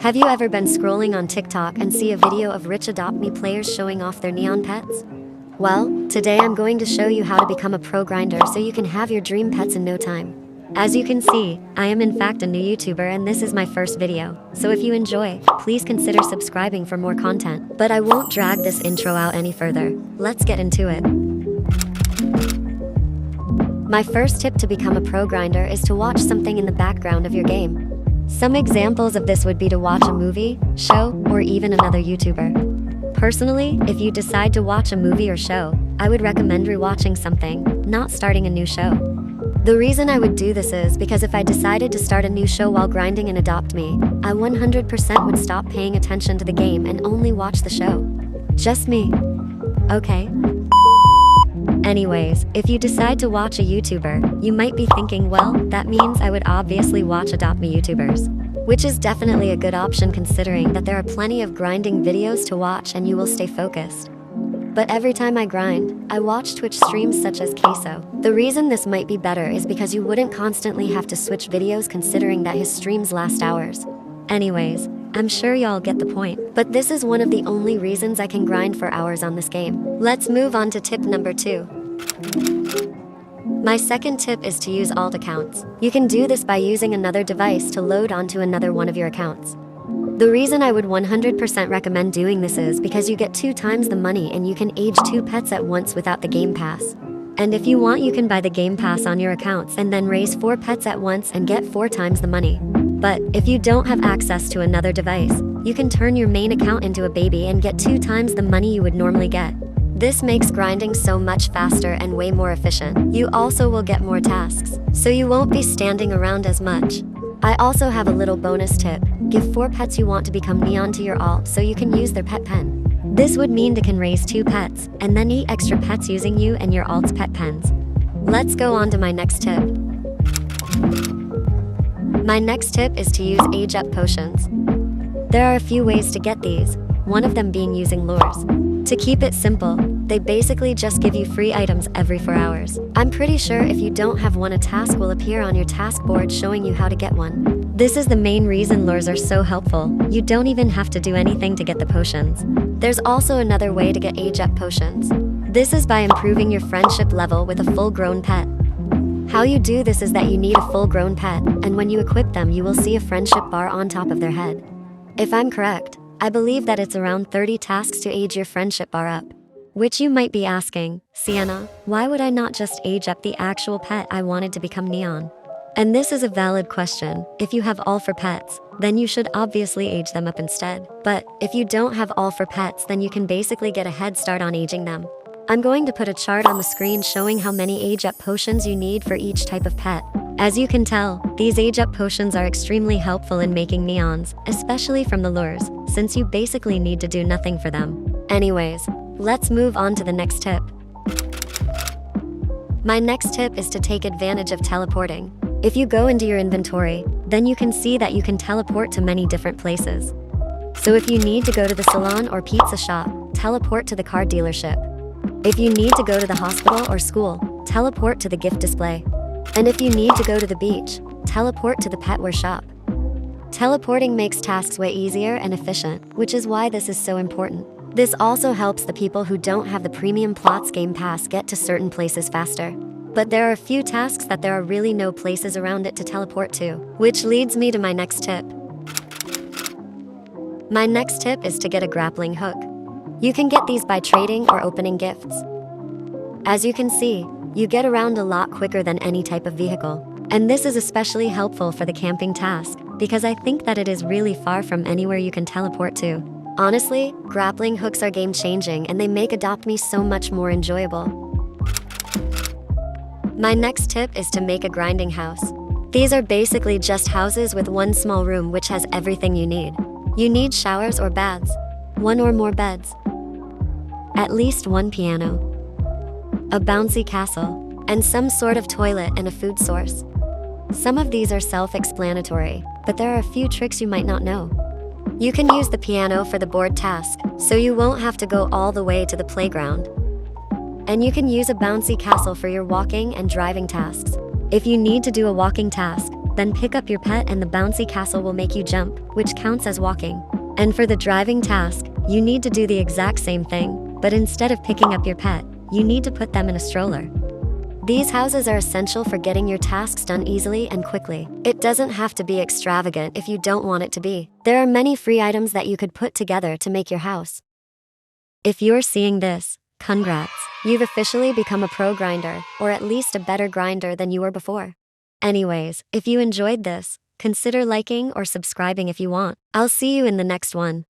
Have you ever been scrolling on TikTok and see a video of rich Adopt Me players showing off their neon pets? Well, today I'm going to show you how to become a pro grinder so you can have your dream pets in no time. As you can see, I am in fact a new YouTuber and this is my first video, so if you enjoy, please consider subscribing for more content. But I won't drag this intro out any further. Let's get into it. My first tip to become a pro grinder is to watch something in the background of your game. Some examples of this would be to watch a movie, show, or even another YouTuber. Personally, if you decide to watch a movie or show, I would recommend rewatching something, not starting a new show. The reason I would do this is because if I decided to start a new show while grinding in Adopt Me, I 100% would stop paying attention to the game and only watch the show. Just me. Okay? Anyways, if you decide to watch a YouTuber, you might be thinking, well, that means I would obviously watch Adopt Me YouTubers. Which is definitely a good option considering that there are plenty of grinding videos to watch and you will stay focused. But every time I grind, I watch Twitch streams such as Queso. The reason this might be better is because you wouldn't constantly have to switch videos considering that his streams last hours. Anyways, I'm sure y'all get the point. But this is one of the only reasons I can grind for hours on this game. Let's move on to tip number 2. My second tip is to use alt accounts. You can do this by using another device to load onto another one of your accounts. The reason I would 100% recommend doing this is because you get 2 times the money and you can age 2 pets at once without the Game Pass. And if you want, you can buy the Game Pass on your accounts and then raise 4 pets at once and get 4 times the money. But if you don't have access to another device, you can turn your main account into a baby and get 2 times the money you would normally get. This makes grinding so much faster and way more efficient. You also will get more tasks, so you won't be standing around as much. I also have a little bonus tip. Give 4 pets you want to become neon to your alt so you can use their pet pen. This would mean you can raise 2 pets, and then 8 extra pets using you and your alt's pet pens. Let's go on to my next tip. My next tip is to use age up potions. There are a few ways to get these, one of them being using lures. To keep it simple, they basically just give you free items every 4 hours. I'm pretty sure if you don't have one, a task will appear on your task board showing you how to get one. This is the main reason lures are so helpful. You don't even have to do anything to get the potions. There's also another way to get age up potions. This is by improving your friendship level with a full-grown pet. How you do this is that you need a full-grown pet, and when you equip them you will see a friendship bar on top of their head. If I'm correct, I believe that it's around 30 tasks to age your friendship bar up. Which you might be asking, Sienna, why would I not just age up the actual pet I wanted to become neon? And this is a valid question. If you have all for pets, then you should obviously age them up instead. But if you don't have all for pets, then you can basically get a head start on aging them. I'm going to put a chart on the screen showing how many age up potions you need for each type of pet. As you can tell, these age up potions are extremely helpful in making neons, especially from the lures, since you basically need to do nothing for them. Anyways, let's move on to the next tip. My next tip is to take advantage of teleporting. If you go into your inventory, then you can see that you can teleport to many different places. So if you need to go to the salon or pizza shop, teleport to the car dealership. If you need to go to the hospital or school, teleport to the gift display. And if you need to go to the beach, teleport to the petware shop. Teleporting makes tasks way easier and efficient, which is why this is so important. This also helps the people who don't have the premium plots Game Pass get to certain places faster. But there are a few tasks that there are really no places around it to teleport to, which leads me to my next tip. My next tip is to get a grappling hook. You can get these by trading or opening gifts. As you can see, you get around a lot quicker than any type of vehicle. And this is especially helpful for the camping task, because I think that it is really far from anywhere you can teleport to. Honestly, grappling hooks are game-changing and they make Adopt Me so much more enjoyable. My next tip is to make a grinding house. These are basically just houses with one small room which has everything you need. You need showers or baths, 1 or more beds, at least 1 piano, a bouncy castle, and some sort of toilet and a food source. Some of these are self-explanatory, but there are a few tricks you might not know. You can use the piano for the board task, so you won't have to go all the way to the playground. And you can use a bouncy castle for your walking and driving tasks. If you need to do a walking task, Then pick up your pet and the bouncy castle will make you jump, which counts as walking. And for the driving task, you need to do the exact same thing, but instead of picking up your pet, you need to put them in a stroller. These houses are essential for getting your tasks done easily and quickly. It doesn't have to be extravagant if you don't want it to be. There are many free items that you could put together to make your house. If you're seeing this, congrats. You've officially become a pro grinder, or at least a better grinder than you were before. Anyways, if you enjoyed this, consider liking or subscribing if you want. I'll see you in the next one.